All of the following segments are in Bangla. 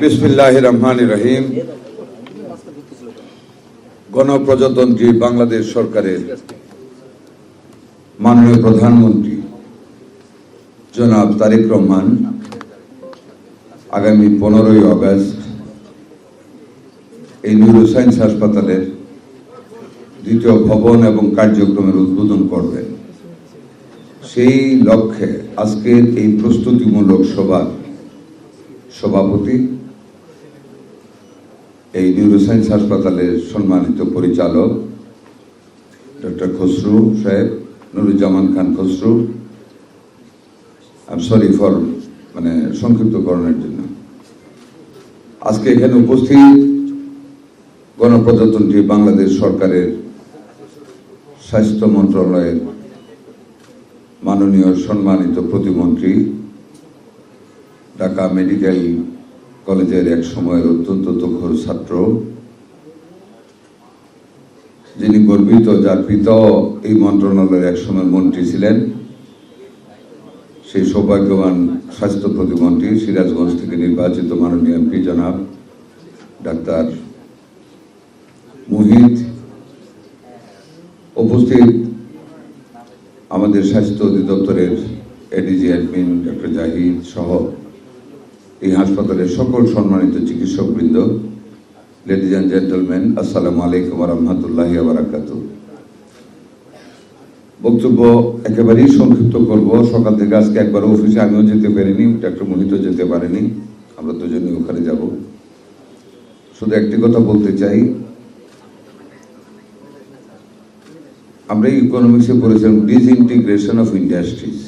বিসমিল্লাহির রহমানির রহিম। গণপ্রজাতন্ত্রী বাংলাদেশ সরকারের মাননীয় প্রধানমন্ত্রী জনাব তারেক রহমান আগামী 15ই আগস্ট এই নিউরোসায়েন্স হাসপাতালের দ্বিতীয় ভবন এবং কার্যক্রমের উদ্বোধন করবেন। সেই লক্ষ্যে আজকের এই প্রস্তুতিমূলক সভার সভাপতি এই নিউরোসায়েন্স হাসপাতালের সম্মানিত পরিচালক ডক্টর খসরু সাহেব, নুরুজ্জামান খান খসরু। সরি ফর সংক্ষিপ্তকরণের জন্য। আজকে এখানে উপস্থিত গণপ্রজাতন্ত্রী বাংলাদেশ সরকারের স্বাস্থ্য মন্ত্রণালয়ের মাননীয় সম্মানিত প্রতিমন্ত্রী, ঢাকা মেডিকেল কলেজের এক সময়ের অত্যন্ত তুখোড় ছাত্র, যিনি গর্বিত, যার পিতাও এই মন্ত্রণালয়ের এক সময় মন্ত্রী ছিলেন, সেই সৌভাগ্যবান স্বাস্থ্য প্রতিমন্ত্রী, সিরাজগঞ্জ থেকে নির্বাচিত মাননীয় এমপি জনাব ডাক্তার মুহিত। উপস্থিত আমাদের স্বাস্থ্য অধিদপ্তরের এডিজি অ্যাডমিন ডক্টর জাহিদ সহ এই হাসপাতালের সকল সম্মানিত চিকিৎসকবৃন্দ, লেডিজ অ্যান্ড জেন্টলম্যান, আসসালামু আলাইকুম ওয়া রাহমাতুল্লাহি ওয়া বারাকাতুহু। বক্তব্য একেবারেই সংক্ষিপ্ত করব। সকাল থেকে আজকে একবার অফিসে আমিও যেতে পারিনি, ডক্টর মোহিতও যেতে পারেনি, আমরা দুজনেই ওখানে যাব। শুধু একটি কথা বলতে চাই, আমরা ইকোনমিক্সে পড়েছিলাম ডিসইন্টিগ্রেশন অফ ইন্ডাস্ট্রিজ।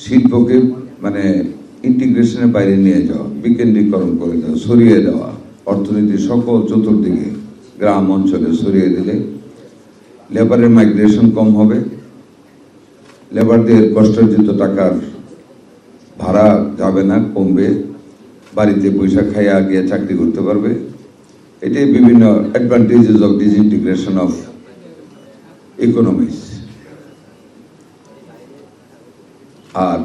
শিল্পকে ইন্টিগ্রেশনের বাইরে নিয়ে যাওয়া, বিকেন্দ্রীকরণ করে দেওয়া, সরিয়ে দেওয়া, অর্থনীতির সকল চতুর্দিকে গ্রাম অঞ্চলে সরিয়ে দিলে লেবারের মাইগ্রেশন কম হবে, লেবারদের কষ্টার্জিত টাকার ভাড়া যাবে না, কমবে, বাড়িতে পয়সা খাইয়া গিয়ে চাকরি করতে পারবে। এটাই বিভিন্ন advantages of disintegration of economics. আর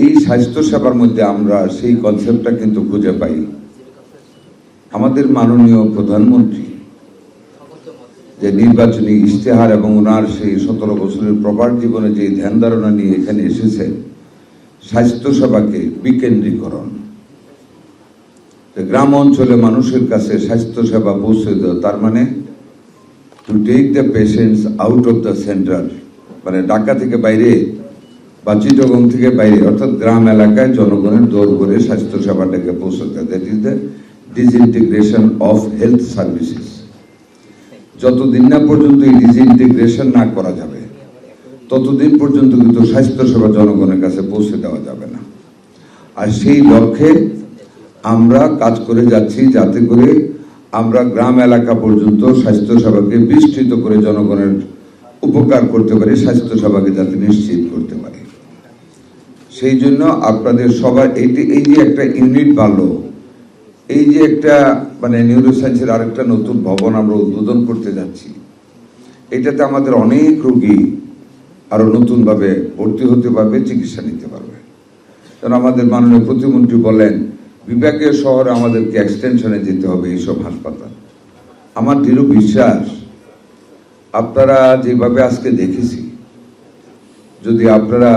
এই স্বাস্থ্য সেবার মধ্যে আমরা সেই কনসেপ্টটা কিন্তু খুঁজে পাই। আমাদের মাননীয় প্রধানমন্ত্রী যে নির্বাচনী ইশতেহার এবং ওনার সেই 17 বছরের প্রবাদ জীবনে যে ধ্যান ধারণা নিয়ে এখানে এসেছেন, স্বাস্থ্য সেবাকে বিকেন্দ্রীকরণ, গ্রাম অঞ্চলে মানুষের কাছে স্বাস্থ্য সেবা পৌঁছে দেওয়া, তার মানে to take the patients out of the centre, Dhaka থেকে বাইরে বা চিটাগং থেকে বাইরে, অর্থাৎ গ্রাম এলাকায় জনগণের দৌড় করে স্বাস্থ্য সেবাটাকে পৌঁছে দেয়। That is the disintegration of health services. যতদিন না পর্যন্ত এই ডিসইন্টিগ্রেশন না করা যাবে, ততদিন পর্যন্ত কিন্তু স্বাস্থ্য সেবা জনগণের কাছে পৌঁছে দেওয়া যাবে না। আর সেই লক্ষ্যে আমরা কাজ করে যাচ্ছি, যাতে করে আমরা গ্রাম এলাকা পর্যন্ত স্বাস্থ্য সেবাকে বিস্তৃত করে জনগণের উপকার করতে পারি, স্বাস্থ্য সেবাকে যাতে নিশ্চিত করতে পারি। সেই জন্য আপনাদের সবার এই যে একটা ইউনিট বাড়লো, এই যে একটা নিউরোসায়েন্সের আরেকটা নতুন ভবন আমরা উদ্বোধন করতে যাচ্ছি, এটাতে আমাদের অনেক রোগী আরো নতুনভাবে ভর্তি হতে পারবে, চিকিৎসা নিতে পারবে। কারণ আমাদের মাননীয় প্রতিমন্ত্রী বলেন বিভাগীয় শহরে আমাদেরকে এক্সটেনশনে যেতে হবে এইসব হাসপাতাল। আমার দৃঢ় বিশ্বাস, আপনারা যেভাবে আজকে দেখেছি, যদি আপনারা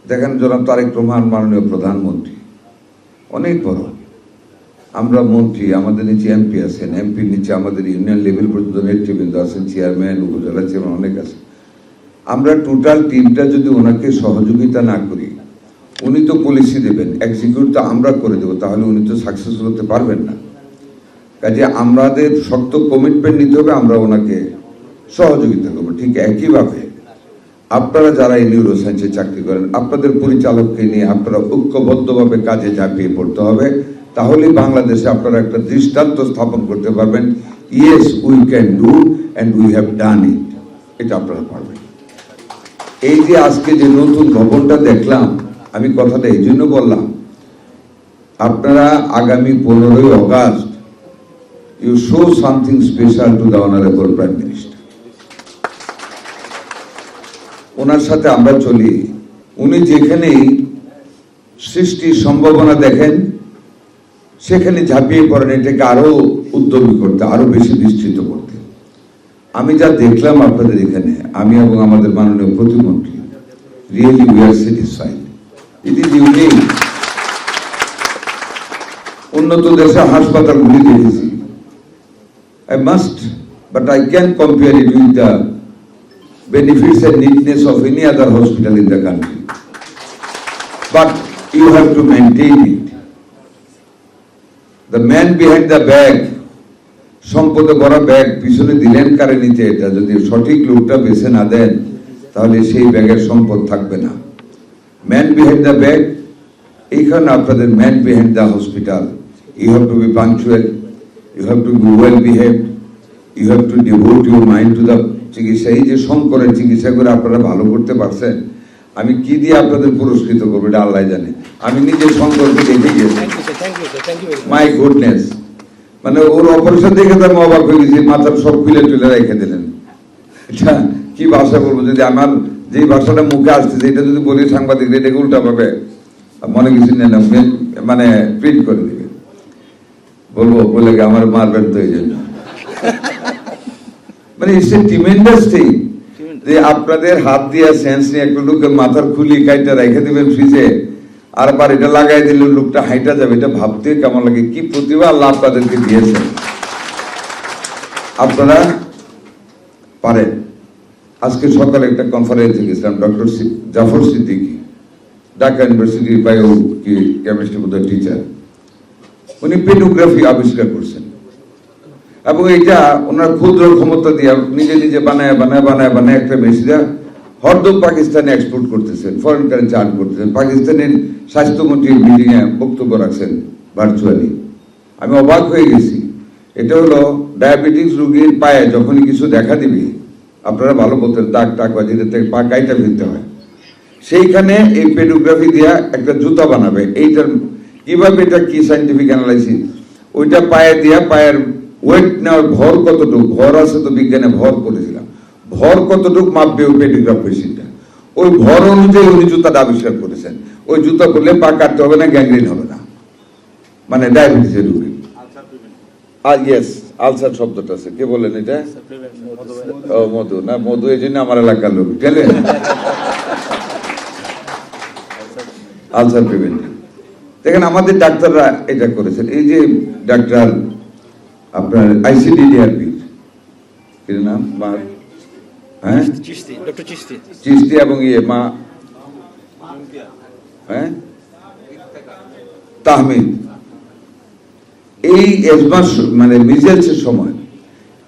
দেখেন, জনাব তারেক রহমান মাননীয় প্রধানমন্ত্রী অনেক বড়, আমরা মন্ত্রী, আমাদের নিচে এমপি আছেন, এমপির নিচে আমাদের ইউনিয়ন লেভেল পর্যন্ত নেতৃবৃন্দ আছেন, চেয়ারম্যান, উপজেলা চেয়ারম্যান অনেক আছে। আমরা টোটাল টিমটা যদি ওনাকে সহযোগিতা না করি, উনি তো পলিসি দেবেন, এক্সিকিউট তো আমরা করে দেবো, তাহলে উনি তো সাকসেসফুল হতে পারবেন না। কাজে আমাদের শক্ত কমিটমেন্ট নিতে হবে, আমরা ওনাকে সহযোগিতা করবো। ঠিক একইভাবে আপনারা যারা এই নিউরোসায়েন্সে চাকরি করেন, আপনাদের পরিচালককে নিয়ে আপনারা ঐক্যবদ্ধভাবে কাজে ঝাঁপিয়ে পড়তে হবে। তাহলে বাংলাদেশে আপনারা একটা দৃষ্টান্ত স্থাপন করতে পারবেন, yes we can do and we have done it. এটা আপনারা পারবেন। এই যে আজকে যে নতুন ভবনটা দেখলাম, আমি কথাটা এই জন্য বললাম, আপনারা আগামী 15ই August you show something special to the honourable prime minister. ওনার সাথে আমরা চলি, উনি যেখানেই সৃষ্টির সম্ভাবনা দেখেন, সেখানে ঝাঁপিয়ে পড়েন এটাকে আরো উদ্যোগী করতে, আরো বেশি বিস্তৃত করতে। আমি যা দেখলাম আপনাদের এখানে, আমি এবং আমাদের মাননীয় প্রতিমন্ত্রী, really we are satisfied. It is unique. উন্নত দেশের হাসপাতালগুলি দেখেছি, I must, but I can compare it with the benefits and neatness of any other hospital in the country. But you have to maintain it. The man behind the bag, সম্পদে ভরা ব্যাগ পিছনে দিলেন কারে নিতে, এটা যদি সঠিক লোকটা বেছে না দেন তাহলে সেই ব্যাগের সম্পদ থাকবে না। ম্যান বিহাইন্ড দ্য ব্যাগ, এইখানে আপনাদের man behind the hospital. You have to be punctual, you have to be well behaved, you have to devote your mind to the চিকিৎসা। এই যে শঙ্করের চিকিৎসা করে আপনারা ভালো করতে পারছেন, আমি কি দিয়ে আপনাদের পুরস্কৃত করবো এটা আল্লাহ জানে। আমি নিজে শঙ্করকে দেখে গেছি, মাই গুডনেস, মানে ওর অপারেশন দেখে তো আমি অবাক হয়ে গেছি, মাথার সব খুলে টুলে রেখে দিলেন। এটা কি ভাষা বলবো, যদি আমার যে ভাষাটা মুখে আসতেছে এটা যদি বলি সাংবাদিক এটাকে উল্টা পাবে, মনে কিছু নেই না, মানে প্রিন্ট করে দিবে, বলবো বলে আমার মারবেন তো এই জন্য। মানে ইটস এ ট্রিমেন্ডাস থিং যে আপনাদের হাত দিয়ে সেন্স নিয়ে একটা লোকের মাথার খুলি কাইটা রেখে দিবেন ফ্রিজে, আর বার এটা লাগাই দিলে লোকটা হাইটা যাবে, এটা ভাবতে কেমন লাগে। কি প্রতিভা আল্লাহ আপনাদেরকে দিয়েছেন, আপনারা পারেন। আজকে সকালে একটা কনফারেন্সে গেছিলাম, ডক্টর জাফর সিদ্দিকী, ঢাকা ইউনিভার্সিটির বায়ো কেমিস্ট্রি বোধহয় টিচার, উনি পেডোগ্রাফি আবিষ্কার করছেন এবং এটা ওনার ক্ষুদ্র ক্ষমতা দিয়ে নিজে নিজে বানায় বানায় বানায় বানায় একটা মেশিনা হরদম পাকিস্তানে এক্সপোর্ট করতেছেন, ফরেন কারেন্সি আর্ন করতেছেন। পাকিস্তানের স্বাস্থ্যমন্ত্রীর মিটিং এ বক্তব্য রাখছেন ভার্চুয়ালি, আমি অবাক হয়ে গেছি। এটা হলো ডায়াবেটিস রোগীর পায়ে যখনই কিছু দেখা দিবি, আপনারা ভালো বলতেন দাগ টাক বা যেটা থেকে পা কাইটা ফেলতে হয়, সেইখানে এই পেডোগ্রাফি দিয়া একটা জুতা বানাবে। এইটার কিভাবে, এটা কি সাইন্টিফিক অ্যানালাইসিস, ওইটা পায়ে দিয়া পায়ের ওয়েট নেওয়ার ভর কতটুকু, ভর আছে তো বিজ্ঞানে ভর করেছিলাম, ভর কতটুকু মাপবে ওই পেডোগ্রাফ মেশিনটা, ওই ভর অনুযায়ী উনি জুতাটা আবিষ্কার করেছেন। ওই জুতা করলে পা কাটতে হবে না, গ্যাংগ্রিন হবে না, মানে ডায়াবেটিসের রোগী। আর ইয়েস, আলসার শব্দটা আছে, কে বলেন এটা? ও মধু, না মধু এই জন্য আমার এলাকার লোক গেলেন আলসার প্রিভেন্টিভ। দেখেন আমাদের ডাক্তাররা এটা করেছেন। এই যে ডাক্তার আপনার আইসিডিডিআরবি এর নাম মা, হ্যাঁ চিশতি এবং ইয়ে মা, হ্যাঁ তাহমিদ, এই এজমাস মানে মিজেলসের সময়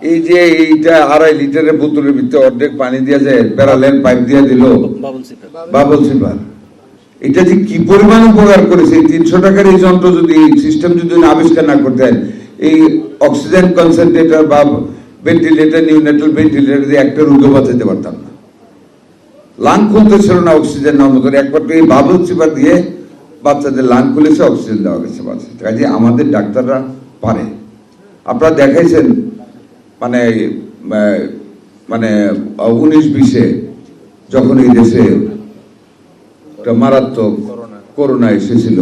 এই যে এইটা 2.5 লিটারের বোতলের ভিতরে অর্ধেক পানি দিয়ে যায়, প্যারালেল পাইপ দিয়ে দিল বাবল সিপার, এটা যে কি পরিমাণ উপকার করেছে। 300 টাকার এই যন্ত্র যদি, এই সিস্টেম যদি আবিষ্কার না করতেন, এই অক্সিজেন কনসেন্ট্রেটর বা ভেন্টিলেটর, নিউনেটাল ভেন্টিলেটর দিয়ে একটা রোগী বাঁচাতে পারতাম না। লাং খুলতে ছিল না অক্সিজেন নেওয়ার মতো, একবার এই বাবল সিপার দিয়ে বাচ্চাদের লাং খুলেছে, অক্সিজেন দেওয়া গেছে বাচ্চাদের। কাজে আমাদের ডাক্তাররা পারে। আপনারা দেখাইছেন মানে মানে 19-20-এ যখন এই দেশে একটা মারাত্মক করোনা এসেছিল,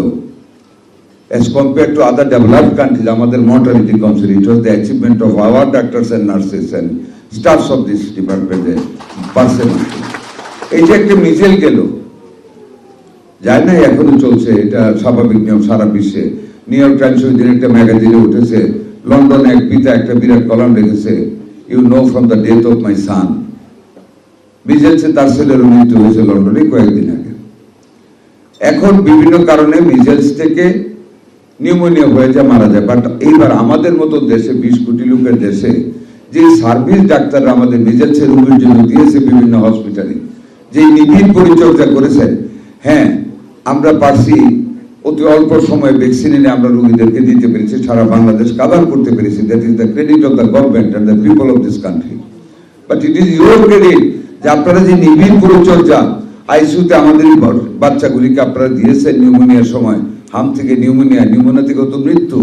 as compared to other developed countries, আমাদের mortality comes in. It was the achievement of our doctors and nurses and staffs of this department, person. এই যে একটা মিছিল গেল, যায় না, এখনো চলছে, এটা স্বাভাবিক নিয়ম সারা বিশ্বে। নিউ ইয়র্ক টাইমস ওই দিন একটা ম্যাগাজিনে উঠেছে, লন্ডনে এক পিতা একটা বিরাট কলাম লিখেছে, you know from the death of my son. মিজেলসে তার ছেলের মৃত্যু হয়েছে লন্ডনে কয়েকদিন আগে। এখন বিভিন্ন কারণে মিজেলস থেকে নিউমোনিয়া হয়ে যায়, মারা যায়। বাট এইবার আমাদের মতো দেশে, 20 কোটি লোকের দেশে, যে সার্ভিস ডাক্তাররা আমাদের মিজেলসের রোগীর জন্য দিয়েছে বিভিন্ন হসপিটালে, যে নিবিড় পরিচর্যা করেছেন, হ্যাঁ আমরা পারছি অতি অল্প সময়ে ভ্যাকসিন এনে আমরা রোগীদেরকে দিতে পেরেছি, সারা বাংলাদেশ কাভার করতে পেরেছি। That is the credit of the government and the people of this country. But it is your credit যে আপনারা যে নিবিড় পরিচর্যা আইসিইউতে আমাদের বাচ্চাগুলিকে আপনারা দিয়েছেন নিউমোনিয়ার সময়, হাম থেকে নিউমোনিয়া, নিউমোনিয়া থেকে তো মৃত্যু,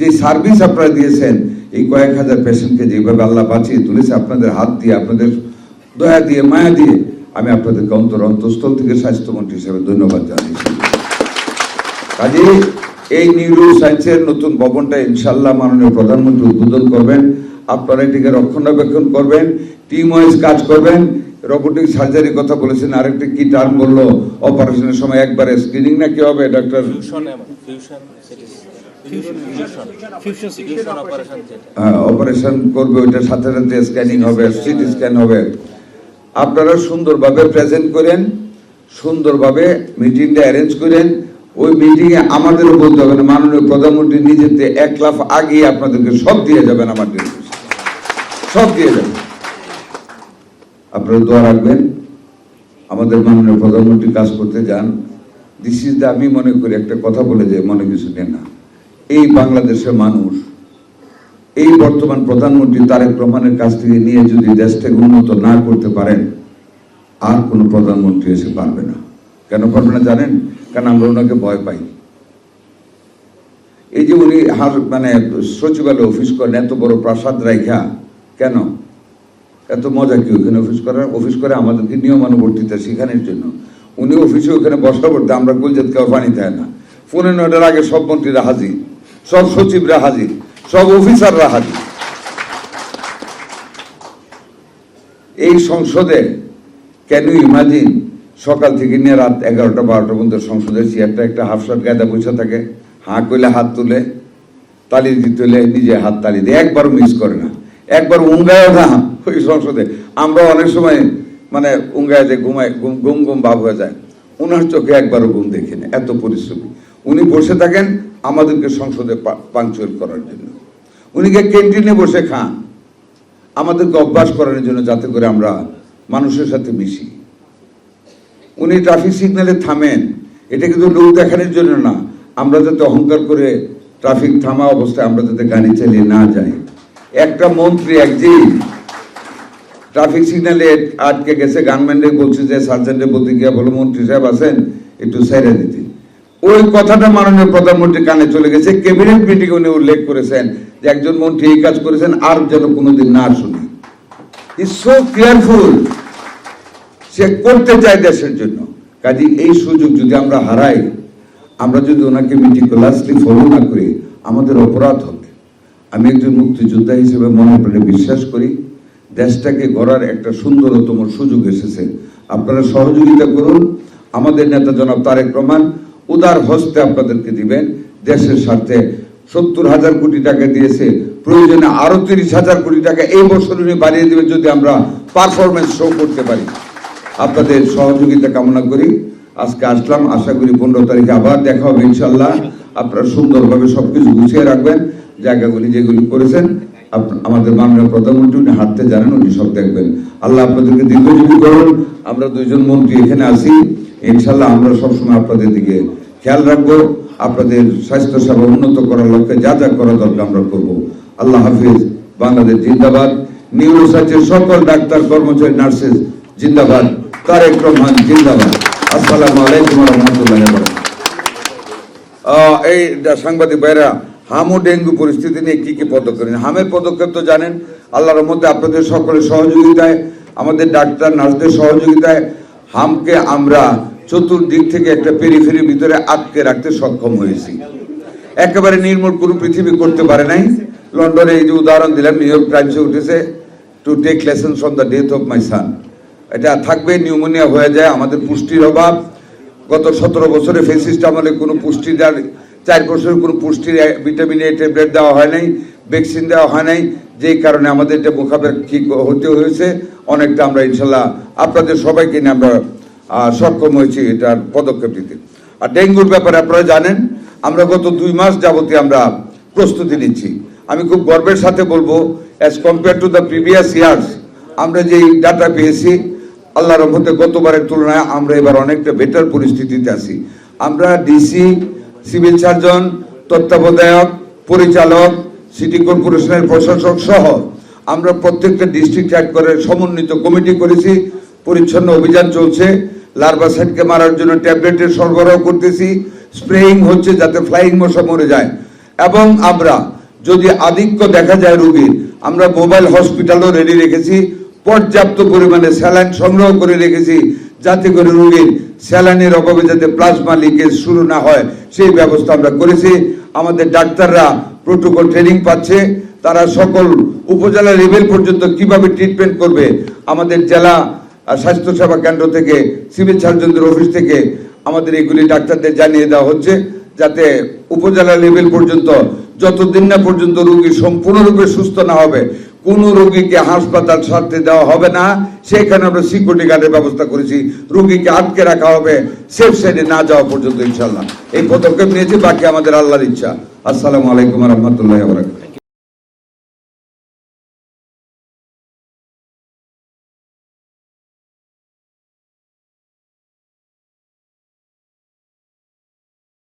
যে সার্ভিস আপনারা দিয়েছেন, এই কয়েক হাজার পেশেন্টকে যেভাবে আল্লাহ বাঁচিয়ে তুলেছে আপনাদের হাত দিয়ে, আপনাদের দয়া দিয়ে, মায়া দিয়ে, আমি আপনাদেরকে অন্তঃস্থল থেকে স্বাস্থ্যমন্ত্রী হিসেবে ধন্যবাদ জানাই। কাজে এই নিউরো সায়েন্সের নতুন ভবনটা ইনশাল্লাহ মাননীয় প্রধানমন্ত্রী উদ্বোধন করবেন। আপনারা এটিকে রক্ষণাবেক্ষণ করবেন, টিম ওয়াইজ কাজ করবেন। রোবোটিক সার্জারির কথা বলেছেন, আরেকটি কি টার্ম বললো, অপারেশনের সময় একবারে স্ক্রিনিং না কি হবে ডাক্তার? অপারেশন করবে, ওইটার সাথে সাথে স্ক্যানিং হবে, সিটি স্ক্যান হবে। আপনারা সুন্দরভাবে প্রেজেন্ট করেন, সুন্দরভাবে মিটিংটা অ্যারেঞ্জ করেন। ওই মিটিংয়ে আমাদেরও বলতে হবে না, মাননীয় প্রধানমন্ত্রী নিজেতে 1 লাখ আগে আপনাদেরকে সব দিয়ে যাবেন, আমার সব দিয়ে যাবেন। আপনারা দোয়া রাখবেন, আমাদের মাননীয় প্রধানমন্ত্রী কাজ করতে যান। দিস ইজ দ্য, আমি মনে করি একটা কথা বলে যে মনে কিছু নেন না, এই বাংলাদেশের মানুষ এই বর্তমান প্রধানমন্ত্রী তারেক রহমানের কাছ থেকে নিয়ে যদি দেশটাকে উন্নত না করতে পারেন, আর কোনো প্রধানমন্ত্রী এসে পারবে না। কেন পারবে না জানেন? কারণ আমরা ওনাকে ভয় পাই। এই যে উনি মানে সচিবালয়ে অফিস করেন, এত বড় প্রাসাদ রাইখা, কেন এত মজা কি ওখানে অফিস করে আমাদেরকে নিয়মানুবর্তিতা শেখানোর জন্য। উনি অফিসে ওখানে বসা পড়তে আমরা গুলজাত কেউ পানি দেয় না। 9:15 আগে সব মন্ত্রীরা হাজির, সব সচিবরা হাজির, সব অফিসাররা হাজির। এই সংসদে ক্যান ইউ ইমাজিন, সকাল থেকে নিয়ে রাত 11টা-12টা পর্যন্ত সংসদের চেয়ারটা একটা হাফশার্ট গায়দা বসে থাকে, হাঁ কইলে হাত তুলে, তালি দিতে হলে নিজে হাত তালি দিয়ে, একবারও মিস করে না, একবার উঙ্গায়ও না ওই সংসদে। আমরা অনেক সময় মানে উঙ্গায় যে ঘুমায়, গুম গুম ভাব হয়ে যায়, ওনার চোখে একবারও ঘুম দেখি না, এত পরিশ্রমী। উনি বসে থাকেন আমাদেরকে সংসদে পাংচুয়াল করার জন্য। উনিকে ক্যান্টিনে বসে খান আমাদেরকে অভ্যাস করানোর জন্য, যাতে করে আমরা মানুষের সাথে মিশি। উনি ট্রাফিক সিগন্যালে থামেন, এটা কিন্তু লোক দেখানোর জন্য না, আমরা যাতে অহংকার করে ট্রাফিক থামা অবস্থায় আমরা যাতে গাড়ি চালিয়ে না যাই। একটা মন্ত্রী একদিন ট্রাফিক সিগন্যালে আটকে গেছে, গানম্যানরে বলছে যে সার্জেন্টে বলতে গিয়া বলো মন্ত্রী সাহেব আছেন, একটু সাইডে দিতে। ওই কথাটা মাননীয় প্রধানমন্ত্রী কানে চলে গেছে। ক্যাবিনেট মিটিং উনি উল্লেখ করেছেন যে একজন মন্ত্রী এই কাজ করেছেন, আর যেন কোনোদিন না শুনি। ইজ সো কেয়ারফুল, সে করতে চায় দেশের জন্য। কাজে এই সুযোগ যদি আমরা হারাই, আমরা যদি ওনাকে মেটিকুলাসলি ফলো না করি, আমাদের অপরাধ হবে। আমি একজন মুক্তিযোদ্ধা হিসেবে মনে প্রাণে বিশ্বাস করি, দেশটাকে গড়ার একটা সুন্দরতম সুযোগ এসেছে। আপনারা সহযোগিতা করুন। আমাদের নেতা জনাব তারেক রহমান উদার হস্তে আপনাদেরকে দিবেন দেশের স্বার্থে। 70,000 কোটি টাকা দিয়েছে, প্রয়োজনে আরো 30,000 কোটি টাকা এই বছর উনি বাড়িয়ে দেবেন যদি আমরা পারফরমেন্স শো করতে পারি। আপনাদের সহযোগিতা কামনা করি। আজকে আসলাম, আশা করি 15 তারিখে আবার দেখা হবে ইনশাল্লাহ। আপনারা সুন্দরভাবে সবকিছু গুছিয়ে রাখবেন, জায়গাগুলি যেগুলি করেছেন। আমাদের মাননীয় প্রধানমন্ত্রী উনি হাঁটতে জানেন, উনি সব দেখবেন। আল্লাহ আপনাদেরকে দীর্ঘজীবী করুন। আমরা 2জন মন্ত্রী এখানে আছি, ইনশাল্লাহ আমরা সবসময় আপনাদের দিকে খেয়াল রাখবো। আপনাদের স্বাস্থ্য সেবা উন্নত করার লক্ষ্যে যা যা করা দরকার আমরা করবো। আল্লাহ হাফিজ। বাংলাদেশ জিন্দাবাদ। নিউরো সার্জের সকল ডাক্তার, কর্মচারী, নার্সেস জিন্দাবাদ। তারেক রহমান জিন্দাবাদ। আসসালামু আলাইকুম ওয়া রাহমাতুল্লাহি ওয়া বারাকাতুহু। এই সাংবাদিক ভাইরা, হাম ও ডেঙ্গু পরিস্থিতি নিয়ে কি কি পদক্ষেপ? হামের পদক্ষেপ তো জানেন, আল্লাহর মধ্যে আপনাদের সকলের সহযোগিতায়, আমাদের ডাক্তার নার্সদের সহযোগিতায় হামকে আমরা চতুর্দিক থেকে একটা পেরিফেরির ভিতরে আটকে রাখতে সক্ষম হয়েছি। একেবারে নির্মূল কোনো পৃথিবী করতে পারে নাই। লন্ডনে এই যে উদাহরণ দিলাম, নিউ ইয়র্ক টাইমসে উঠেছে, to take lesson from the death of my son. এটা থাকবে, নিউমোনিয়া হয়ে যায়, আমাদের পুষ্টির অভাব। গত 17 বছরে ফেসিস্ট আমলে কোনো পুষ্টি দেওয়ার, 4 বছরে কোনো পুষ্টির ভিটামিন এ ট্যাবলেট দেওয়া হয় নাই, ভ্যাকসিন দেওয়া হয় নাই, যেই কারণে আমাদের এটা মোকাবেলা ঠিক হতে হয়েছে। অনেকটা আমরা ইনশাল্লাহ আপনাদের সবাইকে নিয়ে আমরা সক্ষম হয়েছি এটার পদক্ষেপ নিতে। আর ডেঙ্গুর ব্যাপারে আপনারা জানেন, আমরা গত 2 মাস যাবতীয় আমরা প্রস্তুতি নিচ্ছি। আমি খুব গর্বের সাথে বলবো, as compare to the previous years, আমরা যেই ডাটা পেয়েছি, আল্লাহর রহমতে গতবারের তুলনায় আমরা এবার অনেকটা বেটার পরিস্থিতিতে আছি। আমরা ডিসি, সিভিল সার্জন, তত্ত্বাবধায়ক, পরিচালক, সিটি কর্পোরেশনের প্রশাসক সহ আমরা প্রত্যেকটা ডিস্ট্রিক্ট অ্যাড করে সমন্বিত কমিটি করেছি। পরিচ্ছন্ন অভিযান চলছে। লার্ভাসাইটকে মারার জন্য ট্যাবলেটের সরবরাহ করতেছি। স্প্রেইং হচ্ছে যাতে ফ্লাইং মশা মরে যায়। এবং আমরা যদি আধিক্য দেখা যায় রোগীর, আমরা মোবাইল হসপিটালও রেডি রেখেছি। পর্যাপ্ত পরিমাণে স্যালাইন সংগ্রহ করে রেখেছি, যাতে করে রোগীর স্যালাইনের অভাবে যাতে প্লাজমা লিকেজ শুরু না হয় সেই ব্যবস্থা আমরা করেছি। আমাদের ডাক্তাররা প্রোটোকল ট্রেনিং পাচ্ছে, তারা সকল উপজেলা লেভেল পর্যন্ত কিভাবে ট্রিটমেন্ট করবে আমাদের জেলা স্বাস্থ্য সেবা কেন্দ্র থেকে, সিভিল সার্জনদের অফিস থেকে আমাদের এগুলি ডাক্তারদের জানিয়ে দেওয়া হচ্ছে, যাতে উপজেলা লেভেল পর্যন্ত যতদিন না পর্যন্ত রোগী সম্পূর্ণরূপে সুস্থ না হবে কোন রোগীকে হাসপাতাল ছাড়তে দেওয়া হবে না। সেখানে আমরা সিকিউরিটি গার্ডের ব্যবস্থা করেছি, রোগীকে আটকে রাখা হবে সেফ সাইডে না যাওয়া পর্যন্ত। ইনশাল্লাহ এই পদক্ষেপ নিয়েছি, বাকি আমাদের আল্লাহর ইচ্ছা। আসসালামু আলাইকুম ওয়া রাহমাতুল্লাহি ওয়া বারাকাতুহু।